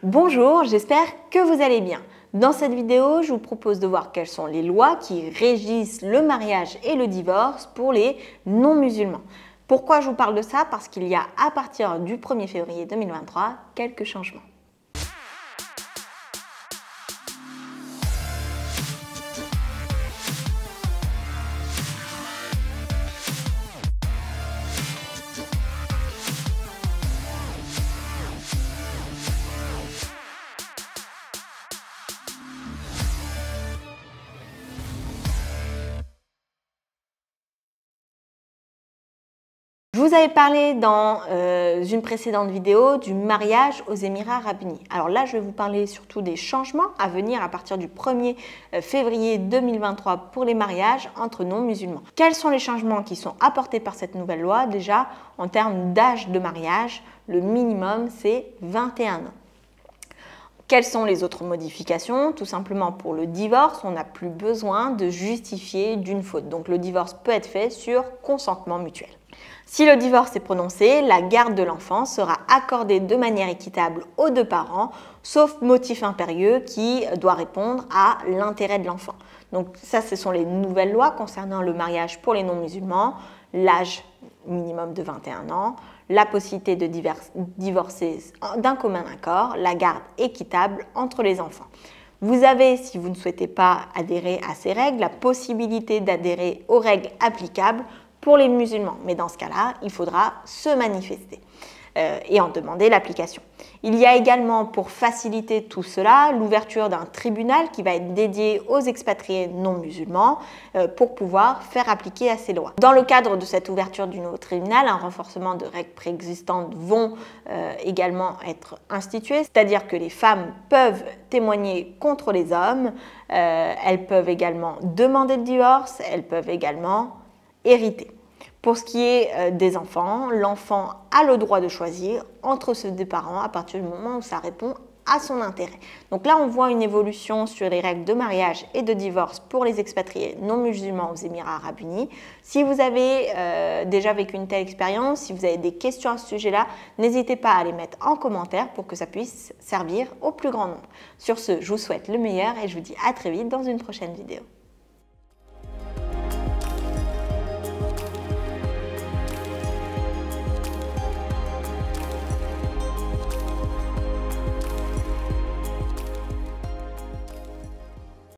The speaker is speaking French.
Bonjour, j'espère que vous allez bien. Dans cette vidéo, je vous propose de voir quelles sont les lois qui régissent le mariage et le divorce pour les non-musulmans. Pourquoi je vous parle de ça? Parce qu'il y a à partir du 1er février 2023 quelques changements. Je vous avais parlé dans une précédente vidéo du mariage aux Émirats Arabes Unis. Alors là, je vais vous parler surtout des changements à venir à partir du 1er février 2023 pour les mariages entre non-musulmans. Quels sont les changements qui sont apportés par cette nouvelle loi? Déjà, en termes d'âge de mariage, le minimum, c'est 21 ans. Quelles sont les autres modifications? Tout simplement pour le divorce, on n'a plus besoin de justifier d'une faute. Donc le divorce peut être fait sur consentement mutuel. Si le divorce est prononcé, la garde de l'enfant sera accordée de manière équitable aux deux parents, sauf motif impérieux qui doit répondre à l'intérêt de l'enfant. Donc ça, ce sont les nouvelles lois concernant le mariage pour les non-musulmans, l'âge minimum de 21 ans, la possibilité de divorcer d'un commun accord, la garde équitable entre les enfants. Vous avez, si vous ne souhaitez pas adhérer à ces règles, la possibilité d'adhérer aux règles applicables pour les musulmans. Mais dans ce cas-là, il faudra se manifester et en demander l'application. Il y a également, pour faciliter tout cela, l'ouverture d'un tribunal qui va être dédié aux expatriés non musulmans pour pouvoir faire appliquer à ces lois. Dans le cadre de cette ouverture du nouveau tribunal, un renforcement de règles préexistantes vont également être instituées, c'est-à-dire que les femmes peuvent témoigner contre les hommes, elles peuvent également demander le divorce, elles peuvent également hériter. Pour ce qui est des enfants, l'enfant a le droit de choisir entre ces deux parents à partir du moment où ça répond à son intérêt. Donc là, on voit une évolution sur les règles de mariage et de divorce pour les expatriés non musulmans aux Émirats Arabes Unis. Si vous avez déjà vécu une telle expérience, si vous avez des questions à ce sujet-là, n'hésitez pas à les mettre en commentaire pour que ça puisse servir au plus grand nombre. Sur ce, je vous souhaite le meilleur et je vous dis à très vite dans une prochaine vidéo.